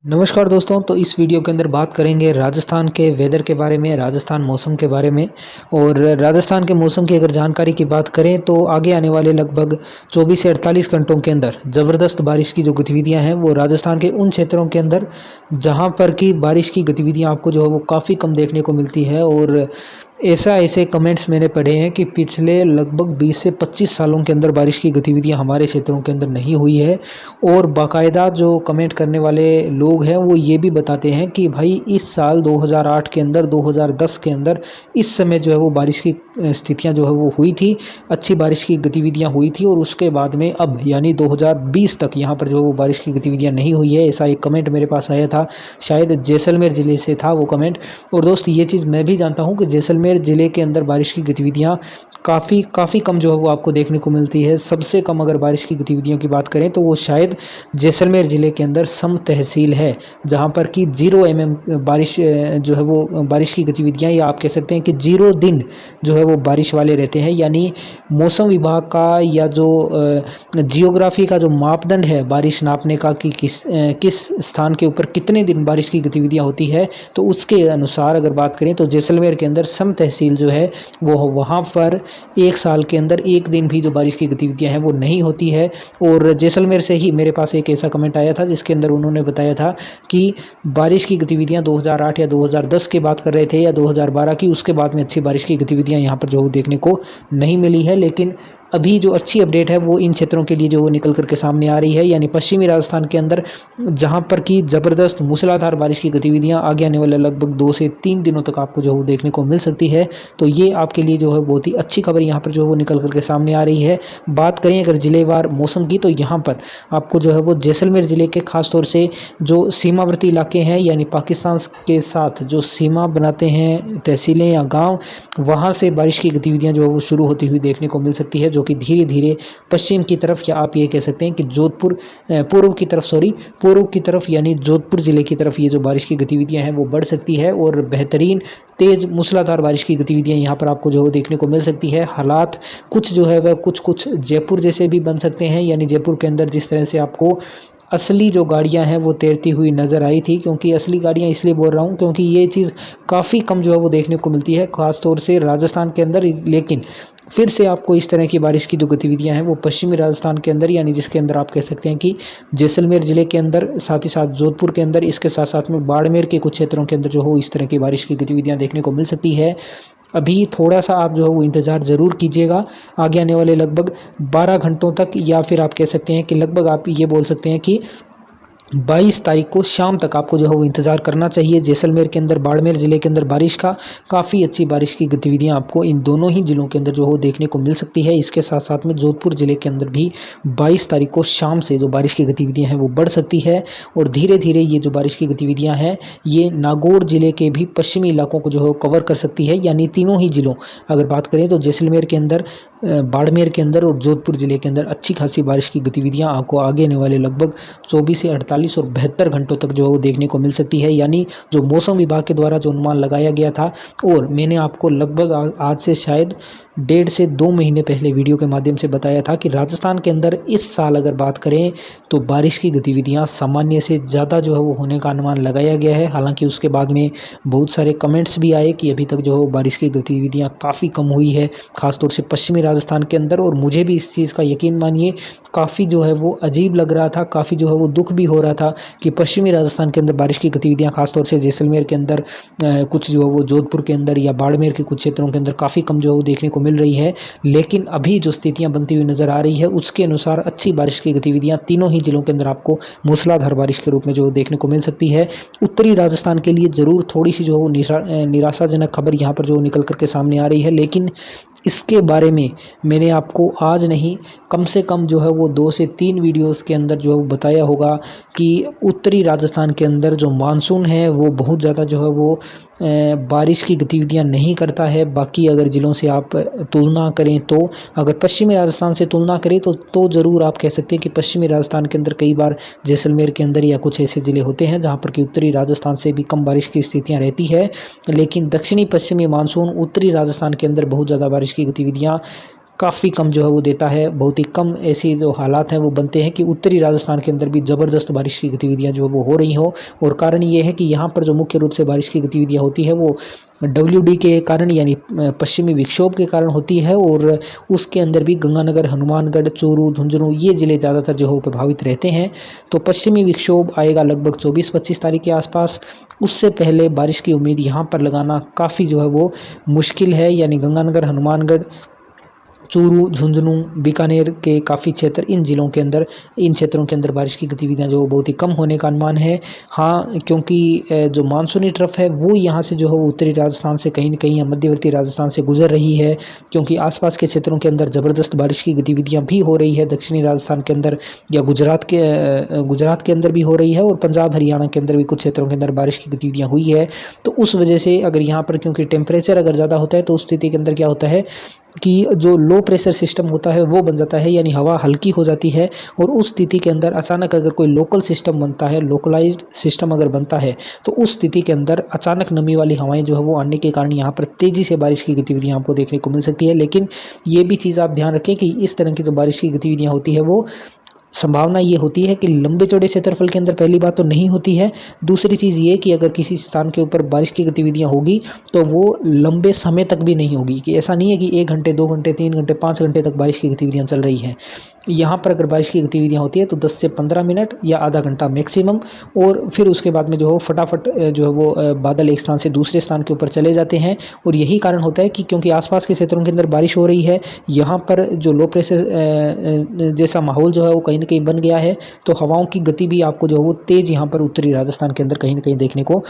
नमस्कार दोस्तों। तो इस वीडियो के अंदर बात करेंगे राजस्थान के वेदर के बारे में, राजस्थान मौसम के बारे में। और राजस्थान के मौसम की अगर जानकारी की बात करें तो आगे आने वाले लगभग 24 से 48 घंटों के अंदर ज़बरदस्त बारिश की जो गतिविधियां हैं वो राजस्थान के उन क्षेत्रों के अंदर जहां पर की बारिश की गतिविधियां आपको जो है वो काफ़ी कम देखने को मिलती है। और ऐसे कमेंट्स मैंने पढ़े हैं कि पिछले लगभग 20 से 25 सालों के अंदर बारिश की गतिविधियां हमारे क्षेत्रों के अंदर नहीं हुई है। और बाकायदा जो कमेंट करने वाले लोग हैं वो ये भी बताते हैं कि भाई इस साल 2008 के अंदर, 2010 के अंदर इस समय जो है वो बारिश की स्थितियां जो है वो हुई थी, अच्छी बारिश की गतिविधियां हुई थी। और उसके बाद में अब यानी 2020 तक यहाँ पर जो है वो बारिश की गतिविधियां नहीं हुई है। ऐसा एक कमेंट मेरे पास आया था, शायद जैसलमेर ज़िले से था वो कमेंट। और दोस्त ये चीज़ मैं भी जानता हूँ कि जैसलमेर ज़िले के अंदर बारिश की गतिविधियाँ काफ़ी कम जो है वो आपको देखने को मिलती है। सबसे कम अगर बारिश की गतिविधियों की बात करें तो वो शायद जैसलमेर ज़िले के अंदर सम तहसील है, जहाँ पर कि 0 बारिश जो है वो बारिश की गतिविधियाँ, या आप कह सकते हैं कि 0 दिन जो है वो बारिश वाले रहते हैं। यानी मौसम विभाग का या जो जियोग्राफी का जो मापदंड है बारिश नापने का कि किस स्थान के ऊपर कितने दिन बारिश की गतिविधियाँ होती है, तो उसके अनुसार अगर बात करें तो जैसलमेर के अंदर सम तहसील जो है वो वहाँ पर एक साल के अंदर एक दिन भी जो बारिश की गतिविधियां हैं वो नहीं होती है। और जैसलमेर से ही मेरे पास एक ऐसा कमेंट आया था जिसके अंदर उन्होंने बताया था कि बारिश की गतिविधियां 2008 या 2010 की बात कर रहे थे या 2012 की, उसके बाद में अच्छी बारिश की गतिविधियां यहाँ पर जो देखने को नहीं मिली है। लेकिन अभी जो अच्छी अपडेट है वो इन क्षेत्रों के लिए जो निकल करके सामने आ रही है, यानी पश्चिमी राजस्थान के अंदर जहां पर की ज़बरदस्त मूसलाधार बारिश की गतिविधियां आगे आने वाले लगभग 2 से 3 दिनों तक आपको जो देखने को मिल सकती है। तो ये आपके लिए जो है बहुत ही अच्छी खबर यहाँ पर जो वो निकल करके सामने आ रही है। बात करें अगर जिलेवार मौसम की तो यहाँ पर आपको जो है वो जैसलमेर ज़िले के खास तौर से जो सीमावर्ती इलाके हैं, यानी पाकिस्तान के साथ जो सीमा बनाते हैं तहसीलें या गाँव, वहाँ से बारिश की गतिविधियाँ जो है वो शुरू होती हुई देखने को मिल सकती है, जो कि धीरे धीरे पश्चिम की तरफ, या आप ये कह सकते हैं कि पूर्व की तरफ यानी जोधपुर ज़िले की तरफ ये जो बारिश की गतिविधियां हैं वो बढ़ सकती है। और बेहतरीन तेज़ मूसलाधार बारिश की गतिविधियां यहाँ पर आपको जो देखने को मिल सकती है। हालात कुछ जो है वह कुछ जयपुर जैसे भी बन सकते हैं, यानी जयपुर के अंदर जिस तरह से आपको असली जो गाड़ियां हैं वो तैरती हुई नज़र आई थी, क्योंकि असली गाड़ियां इसलिए बोल रहा हूं क्योंकि ये चीज़ काफ़ी कम जो है वो देखने को मिलती है, ख़ास तौर से राजस्थान के अंदर। लेकिन फिर से आपको इस तरह की बारिश की जो गतिविधियां हैं वो पश्चिमी राजस्थान के अंदर, यानी जिसके अंदर आप कह सकते हैं कि जैसलमेर ज़िले के अंदर, साथ ही साथ जोधपुर के अंदर, इसके साथ साथ में बाड़मेर के कुछ क्षेत्रों के अंदर जो हो इस तरह की बारिश की गतिविधियां देखने को मिल सकती है। अभी थोड़ा सा आप जो है वो इंतज़ार ज़रूर कीजिएगा आगे आने वाले लगभग 12 घंटों तक, या फिर आप कह सकते हैं कि लगभग आप ये बोल सकते हैं कि 22 तारीख को शाम तक आपको जो है वो इंतज़ार करना चाहिए। जैसलमेर के अंदर, बाड़मेर ज़िले के अंदर बारिश का काफ़ी अच्छी बारिश की गतिविधियां आपको इन दोनों ही ज़िलों के अंदर जो हो देखने को मिल सकती है। इसके साथ साथ में जोधपुर ज़िले के अंदर भी 22 तारीख को शाम से जो बारिश की गतिविधियां हैं वो बढ़ सकती है। और धीरे धीरे ये जो बारिश की गतिविधियां हैं ये नागौर ज़िले के भी पश्चिमी इलाकों को जो है कवर कर सकती है। यानी तीनों ही ज़िलों अगर बात करें तो जैसलमेर के अंदर, बाड़मेर के अंदर और जोधपुर ज़िले के अंदर अच्छी खासी बारिश की गतिविधियां आपको आगे आने वाले लगभग 24 से 48 और 72 घंटों तक जो है वो देखने को मिल सकती है। यानी जो मौसम विभाग के द्वारा जो अनुमान लगाया गया था, और मैंने आपको लगभग आज से शायद 1.5 से 2 महीने पहले वीडियो के माध्यम से बताया था कि राजस्थान के अंदर इस साल अगर बात करें तो बारिश की गतिविधियां सामान्य से ज़्यादा जो है वो होने का अनुमान लगाया गया है। हालांकि उसके बाद में बहुत सारे कमेंट्स भी आए कि अभी तक जो है बारिश की गतिविधियां काफ़ी कम हुई है, खासतौर से पश्चिमी राजस्थान के अंदर। और मुझे भी इस चीज़ का यकीन मानिए काफ़ी जो है वो अजीब लग रहा था, काफ़ी जो है वो दुख भी हो रहा था कि पश्चिमी राजस्थान के अंदर बारिश की गतिविधियां खासतौर से जैसलमेर के अंदर, कुछ जो है वो जोधपुर के अंदर या बाड़मेर के कुछ क्षेत्रों के अंदर काफ़ी कम जो है वो देखने को मिल रही है। लेकिन अभी जो स्थितियां बनती हुई नज़र आ रही है उसके अनुसार अच्छी बारिश की गतिविधियां तीनों ही जिलों के अंदर आपको मूसलाधार बारिश के रूप में जो देखने को मिल सकती है। उत्तरी राजस्थान के लिए ज़रूर थोड़ी सी जो वो निराशाजनक खबर यहाँ पर जो निकल करके सामने आ रही है, लेकिन इसके बारे में मैंने आपको आज नहीं कम से कम जो है वो 2 से 3 वीडियोस के अंदर जो है वो बताया होगा कि उत्तरी राजस्थान के अंदर जो मानसून है वो बहुत ज़्यादा जो है वो बारिश की गतिविधियां नहीं करता है। बाकी अगर ज़िलों से आप तुलना करें तो, अगर पश्चिमी राजस्थान से तुलना करें तो ज़रूर आप कह सकते हैं कि पश्चिमी राजस्थान के अंदर कई बार जैसलमेर के अंदर या कुछ ऐसे ज़िले होते हैं जहां पर कि उत्तरी राजस्थान से भी कम बारिश की स्थितियां रहती है। लेकिन दक्षिणी पश्चिमी मानसून उत्तरी राजस्थान के अंदर बहुत ज़्यादा बारिश की गतिविधियां काफ़ी कम जो है वो देता है। बहुत ही कम ऐसी जो हालात हैं वो बनते हैं कि उत्तरी राजस्थान के अंदर भी ज़बरदस्त बारिश की गतिविधियाँ जो है वो हो रही हो। और कारण ये है कि यहाँ पर जो मुख्य रूप से बारिश की गतिविधियाँ होती है वो WD के कारण यानी पश्चिमी विक्षोभ के कारण होती है। और उसके अंदर भी गंगानगर, हनुमानगढ़, चूरू, झुंझुनू ये ज़िले ज़्यादातर जो है प्रभावित रहते हैं। तो पश्चिमी विक्षोभ आएगा लगभग 24-25 तारीख के आसपास। उससे पहले बारिश की उम्मीद यहाँ पर लगाना काफ़ी जो है वो मुश्किल है। यानी गंगानगर, हनुमानगढ़, चूरू, झुंझुनू, बीकानेर के काफ़ी क्षेत्र, इन क्षेत्रों के अंदर बारिश की गतिविधियां जो बहुत ही कम होने का अनुमान है। हाँ, क्योंकि जो मानसूनी ट्रफ है वो यहाँ से जो है उत्तरी राजस्थान से कहीं न कहीं या मध्यवर्ती राजस्थान से गुजर रही है, क्योंकि आसपास के क्षेत्रों के अंदर ज़बरदस्त बारिश की गतिविधियां भी हो रही है। दक्षिणी राजस्थान के अंदर या गुजरात के अंदर भी हो रही है, और पंजाब, हरियाणा के अंदर भी कुछ क्षेत्रों के अंदर बारिश की गतिविधियां हुई है। तो उस वजह से अगर यहाँ पर क्योंकि टेम्परेचर अगर ज़्यादा होता है तो उस स्थिति के अंदर क्या होता है कि जो लो प्रेशर सिस्टम होता है वो बन जाता है, यानी हवा हल्की हो जाती है। और उस स्थिति के अंदर अचानक अगर कोई लोकल सिस्टम बनता है, लोकलाइज्ड सिस्टम अगर बनता है, तो उस स्थिति के अंदर अचानक नमी वाली हवाएं जो है वो आने के कारण यहाँ पर तेज़ी से बारिश की गतिविधियाँ आपको देखने को मिल सकती है। लेकिन ये भी चीज़ आप ध्यान रखें कि इस तरह की जो बारिश की गतिविधियाँ होती है वो संभावना ये होती है कि लंबे चौड़े क्षेत्रफल के अंदर पहली बात तो नहीं होती है। दूसरी चीज़ ये कि अगर किसी स्थान के ऊपर बारिश की गतिविधियाँ होगी तो वो लंबे समय तक भी नहीं होगी, कि ऐसा नहीं है कि 1 घंटे, 2 घंटे, 3 घंटे, 5 घंटे तक बारिश की गतिविधियाँ चल रही हैं। यहाँ पर अगर बारिश की गतिविधियाँ होती है तो 10 से 15 मिनट या आधा घंटा मैक्सिमम, और फिर उसके बाद में जो है फटाफट जो है वो बादल एक स्थान से दूसरे स्थान के ऊपर चले जाते हैं। और यही कारण होता है कि क्योंकि आसपास के क्षेत्रों के अंदर बारिश हो रही है, यहाँ पर जो लो प्रेशर जैसा माहौल जो है वो कहीं न कहीं बन गया है। तो हवाओं की गति भी आपको जो है वो तेज़ यहाँ पर उत्तरी राजस्थान के अंदर कहीं न कहीं देखने को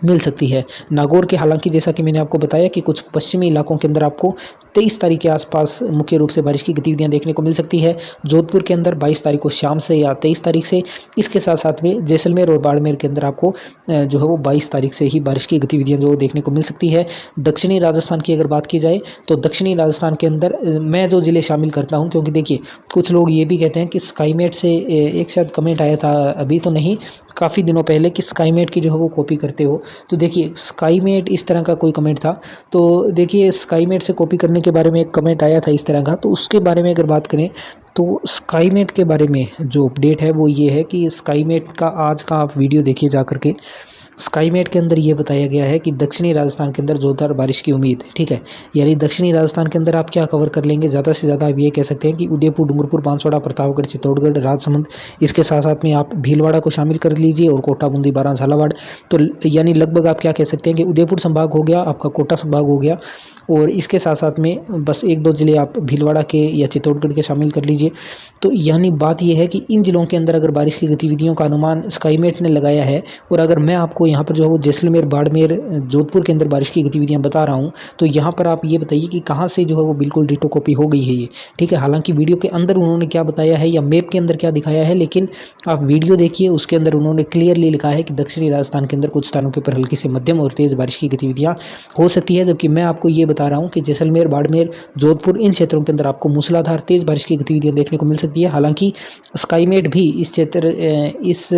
मिल सकती है। नागौर के हालांकि जैसा कि मैंने आपको बताया कि कुछ पश्चिमी इलाकों के अंदर आपको 23 तारीख के आसपास मुख्य रूप से बारिश की गतिविधियां देखने को मिल सकती है। जोधपुर के अंदर 22 तारीख को शाम से या 23 तारीख से, इसके साथ साथ में जैसलमेर और बाड़मेर के अंदर आपको जो है वो 22 तारीख से ही बारिश की गतिविधियां जो देखने को मिल सकती है। दक्षिणी राजस्थान की अगर बात की जाए तो दक्षिणी राजस्थान के अंदर मैं जो ज़िले शामिल करता हूँ, क्योंकि देखिए कुछ लोग ये भी कहते हैं कि स्काईमेट से एक शायद कमेंट आया था, अभी तो नहीं, काफ़ी दिनों पहले, कि स्काईमेट की जो है वो कॉपी करते हो। तो देखिए स्काईमेट इस तरह का कोई कमेंट था। तो देखिए स्काईमेट से कॉपी करने के बारे में एक कमेंट आया था इस तरह का, तो उसके बारे में अगर बात करें तो स्काईमेट के बारे में जो अपडेट है वो ये है कि स्काईमेट का आज का आप वीडियो देखिए जा करके। स्काईमेट के अंदर ये बताया गया है कि दक्षिणी राजस्थान के अंदर जोरदार बारिश की उम्मीद, ठीक है। यानी दक्षिणी राजस्थान के अंदर आप क्या कवर कर लेंगे, ज़्यादा से ज़्यादा आप ये कह सकते हैं कि उदयपुर, डूंगरपुर, बांसवाड़ा, प्रतापगढ़, चित्तौड़गढ़, राजसमंद, इसके साथ साथ में आप भीलवाड़ा को शामिल कर लीजिए, और कोटा, बूंदी, बारां, झालावाड़। तो यानी लगभग आप क्या कह सकते हैं कि उदयपुर संभाग हो गया, आपका कोटा संभाग हो गया, और इसके साथ साथ में बस 1-2 ज़िले आप भीलवाड़ा के या चित्तौड़गढ़ के शामिल कर लीजिए। तो यानी बात यह है कि इन ज़िलों के अंदर अगर बारिश की गतिविधियों का अनुमान स्काईमेट ने लगाया है, और अगर मैं आपको यहाँ पर जो है वो जैसलमेर, बाड़मेर, जोधपुर के अंदर बारिश की गतिविधियाँ बता रहा हूँ, तो यहाँ पर आप ये बताइए कि कहाँ से जो है वो बिल्कुल डिटो कॉपी हो गई है ये, ठीक है। हालांकि वीडियो के अंदर उन्होंने क्या बताया है या मैप के अंदर क्या दिखाया है, लेकिन आप वीडियो देखिए, उसके अंदर उन्होंने क्लियरली लिखा है कि दक्षिणी राजस्थान के अंदर कुछ स्थानों के ऊपर हल्की से मध्यम और तेज़ बारिश की गतिविधियाँ हो सकती है। जबकि मैं आपको ये बता रहा हूँ कि जैसलमेर, बाड़मेर, जोधपुर इन क्षेत्रों के अंदर आपको मूसलाधार तेज़ बारिश की गतिविधियाँ देखने को मिल सकती है। हालांकि स्काईमेट भी इस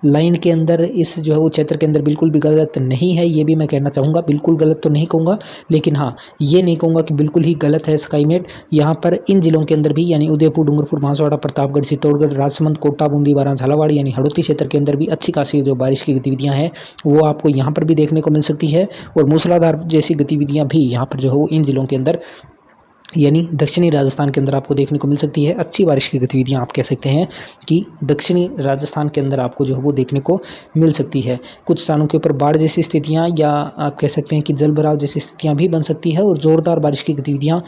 लाइन के अंदर, इस जो है वो क्षेत्र के अंदर बिल्कुल भी गलत नहीं है, ये भी मैं कहना चाहूँगा। बिल्कुल गलत तो नहीं कहूँगा, लेकिन हाँ ये नहीं कहूँगा कि बिल्कुल ही गलत है स्काईमेट। यहाँ पर इन जिलों के अंदर भी, यानी उदयपुर, डूंगरपुर, बांसवाड़ा, प्रतापगढ़, चित्तौड़गढ़, राजसमंद, कोटा, बूंदी, बारां, झालावाड़ यानी हड़ौती क्षेत्र के अंदर भी अच्छी खासी जो बारिश की गतिविधियाँ हैं वो आपको यहाँ पर भी देखने को मिल सकती है। और मूसलाधार जैसी गतिविधियाँ भी यहाँ पर जो है वो इन जिलों के अंदर यानी दक्षिणी राजस्थान के अंदर आपको देखने को मिल सकती है। अच्छी बारिश की गतिविधियां आप कह सकते हैं कि दक्षिणी राजस्थान के अंदर आपको जो है वो देखने को मिल सकती है। कुछ स्थानों के ऊपर बाढ़ जैसी स्थितियां, या आप कह सकते हैं कि जल भराव जैसी स्थितियां भी बन सकती है। और ज़ोरदार बारिश की गतिविधियां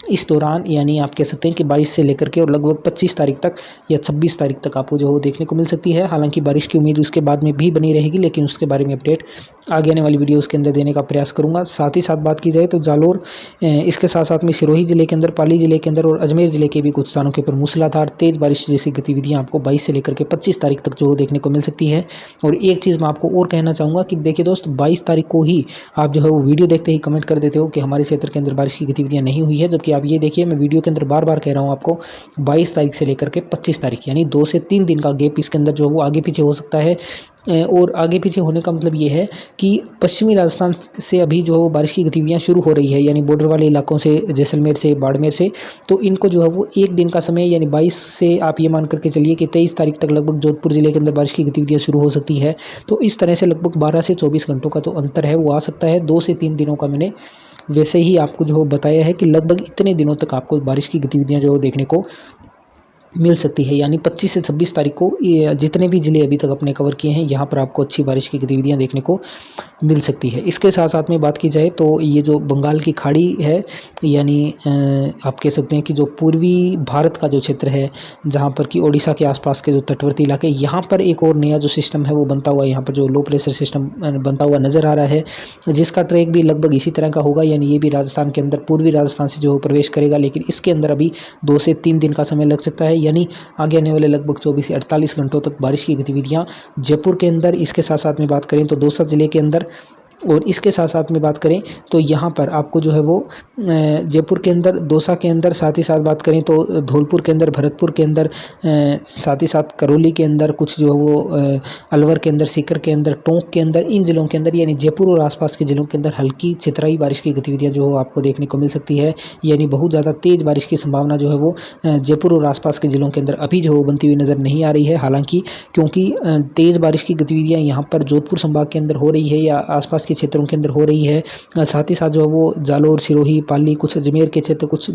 इस दौरान, यानी आप कह सकते हैं कि 22 से लेकर के और लगभग 25 तारीख तक या 26 तारीख तक आपको जो है वो देखने को मिल सकती है। हालांकि बारिश की उम्मीद उसके बाद में भी बनी रहेगी, लेकिन उसके बारे में अपडेट आगे आने वाली वीडियोज़ के अंदर देने का प्रयास करूँगा। साथ ही साथ बात की जाए तो जालोर, इसके साथ साथ में सिरोही जिले के अंदर, पाली जिले के अंदर और अजमेर जिले के भी कुछ स्थानों के ऊपर मूसलाधार तेज बारिश जैसी गतिविधियां आपको 22 से लेकर के 25 तारीख तक जो देखने को मिल सकती है। और एक चीज़ मैं आपको और कहना चाहूँगा कि देखिए दोस्त, 22 तारीख को ही आप जो है वो वीडियो देखते ही कमेंट कर देते हो कि हमारे क्षेत्र के अंदर बारिश की गतिविधियां नहीं हुई है। जबकि आप ये देखिए, मैं वीडियो के अंदर बार बार कह रहा हूँ आपको, 22 तारीख से लेकर के 25 तारीख यानी 2 से 3 दिन का गैप इसके अंदर जो है वो आगे पीछे हो सकता है। और आगे पीछे होने का मतलब ये है कि पश्चिमी राजस्थान से अभी जो बारिश की गतिविधियां शुरू हो रही है, यानी बॉर्डर वाले इलाकों से, जैसलमेर से, बाड़मेर से, तो इनको जो है वो एक दिन का समय, यानी 22 से आप ये मान करके चलिए कि 23 तारीख तक लगभग जोधपुर जिले के अंदर बारिश की गतिविधियां शुरू हो सकती है। तो इस तरह से लगभग 12 से 24 घंटों का तो अंतर है वो आ सकता है। 2 से 3 दिनों का मैंने वैसे ही आपको जो बताया है कि लगभग इतने दिनों तक आपको बारिश की गतिविधियां जो देखने को मिल सकती है। यानी 25 से 26 तारीख को ये जितने भी ज़िले अभी तक अपने कवर किए हैं, यहाँ पर आपको अच्छी बारिश की गतिविधियाँ देखने को मिल सकती है। इसके साथ साथ में बात की जाए तो ये जो बंगाल की खाड़ी है, यानी आप कह सकते हैं कि जो पूर्वी भारत का जो क्षेत्र है, जहाँ पर कि ओडिशा के आसपास के जो तटवर्ती इलाके, यहाँ पर एक और नया जो सिस्टम है वो बनता हुआ, यहाँ पर जो लो प्रेशर सिस्टम बनता हुआ नज़र आ रहा है, जिसका ट्रैक भी लगभग इसी तरह का होगा। यानी ये भी राजस्थान के अंदर, पूर्वी राजस्थान से जो प्रवेश करेगा, लेकिन इसके अंदर अभी 2 से 3 दिन का समय लग सकता है। यानी आगे आने वाले लगभग 24 से 48 घंटों तक बारिश की गतिविधियां जयपुर के अंदर, इसके साथ साथ में बात करें तो दौसा जिले के अंदर, और इसके साथ साथ में बात करें तो यहाँ पर आपको जो है वो जयपुर के अंदर, दौसा के अंदर, साथ ही साथ बात करें तो धौलपुर के अंदर, भरतपुर के अंदर, साथ ही साथ करौली के अंदर, कुछ जो है वो अलवर के अंदर, सीकर के अंदर, टोंक के अंदर, इन जिलों के अंदर, यानी जयपुर और आसपास के जिलों के अंदर हल्की छितराई बारिश की गतिविधियाँ जो आपको देखने को मिल सकती है। यानी बहुत ज़्यादा तेज़ बारिश की संभावना जो है वो जयपुर और आसपास के जिलों के अंदर अभी जो है वो बनती हुई नज़र नहीं आ रही है। हालांकि क्योंकि तेज़ बारिश की गतिविधियाँ यहाँ पर जोधपुर संभाग के अंदर हो रही है या आसपास के क्षेत्रों के अंदर हो रही है, साथ ही साथ जो है वो जालोर, सिरोही, पाली, कुछ अजमेर के क्षेत्र, कुछ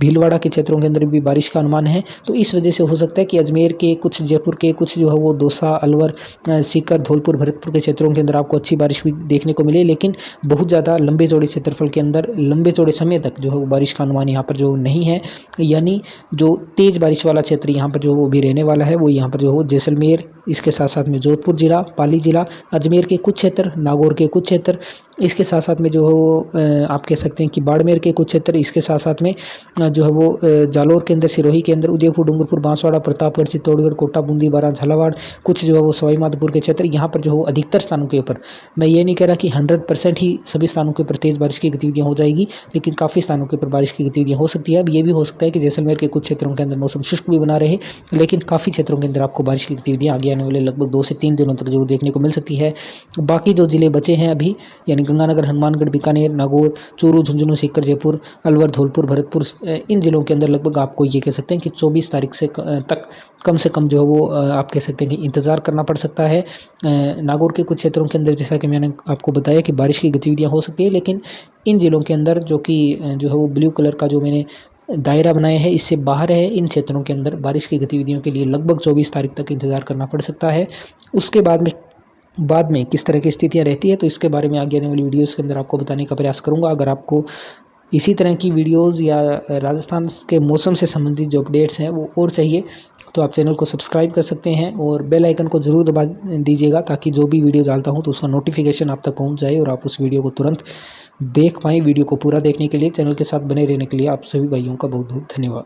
भीलवाड़ा के क्षेत्रों के अंदर भी बारिश का अनुमान है। तो इस वजह से हो सकता है कि अजमेर के कुछ, जयपुर के कुछ जो है वो दौसा, अलवर, सीकर, धौलपुर, भरतपुर के क्षेत्रों के अंदर आपको अच्छी बारिश भी देखने को मिले, लेकिन बहुत ज़्यादा लंबे चौड़े क्षेत्रफल के अंदर लंबे चौड़े समय तक जो है वो बारिश का अनुमान यहाँ पर जो नहीं है। यानी जो तेज़ बारिश वाला क्षेत्र यहाँ पर जो वो भी रहने वाला है, वो यहाँ पर जो हो जैसलमेर, इसके साथ साथ में जोधपुर जिला, पाली जिला, अजमेर के कुछ क्षेत्र, नागौर के कुछ क्षेत्र, इसके साथ साथ में जो है वो आप कह सकते हैं कि बाड़मेर के कुछ क्षेत्र, इसके साथ साथ में जो है वो जालोर के अंदर, सिरोही के अंदर, उदयपुर, डूंगरपुर, बांसवाड़ा, प्रतापगढ़, चित्तौड़गढ़, कोटा, बूंदी, बारा, झालावाड़, कुछ जो है वो सवाई माधोपुर के क्षेत्र, यहाँ पर जो है अधिकतर स्थानों के ऊपर, मैं ये नहीं कह रहा कि 100% ही सभी स्थानों के ऊपर तेज़ बारिश की गतिविधियाँ हो जाएगी, लेकिन काफ़ी स्थानों के ऊपर बारिश की गतिविधियाँ हो सकती है। अब ये भी हो सकता है कि जैसलमेर के कुछ क्षेत्रों के अंदर मौसम शुष्क भी बना रहे, लेकिन काफ़ी क्षेत्रों के अंदर आपको बारिश की गतिविधियाँ आगे आने वाले लगभग 2 से 3 दिनों तक जो देखने को मिल सकती है। बाकी जो जिले बचे हैं अभी, यानी गंगानगर, हनुमानगढ़, बीकानेर, नागौर, चूरू, झुंझुनू, सीकर, जयपुर, अलवर, धौलपुर, भरतपुर, इन जिलों के अंदर लगभग आपको ये कह सकते हैं कि 24 तारीख से तक कम से कम जो है वो आप कह सकते हैं कि इंतज़ार करना पड़ सकता है। नागौर के कुछ क्षेत्रों के अंदर, जैसा कि मैंने आपको बताया कि बारिश की गतिविधियाँ हो सकती है, लेकिन इन जिलों के अंदर जो कि जो है वो ब्लू कलर का जो मैंने दायरा बनाया है, इससे बाहर है, इन क्षेत्रों के अंदर बारिश की गतिविधियों के लिए लगभग 24 तारीख तक इंतज़ार करना पड़ सकता है। उसके बाद में किस तरह की स्थितियाँ रहती है, तो इसके बारे में आगे आने वाली वीडियोज़ के अंदर आपको बताने का प्रयास करूँगा। अगर आपको इसी तरह की वीडियोज़ या राजस्थान के मौसम से संबंधित जो अपडेट्स हैं वो और चाहिए, तो आप चैनल को सब्सक्राइब कर सकते हैं और बेल आइकन को ज़रूर दबा दीजिएगा, ताकि जो भी वीडियो डालता हूँ तो उसका नोटिफिकेशन आप तक पहुँच जाए और आप उस वीडियो को तुरंत देख पाएँ। वीडियो को पूरा देखने के लिए, चैनल के साथ बने रहने के लिए आप सभी भाइयों का बहुत बहुत धन्यवाद।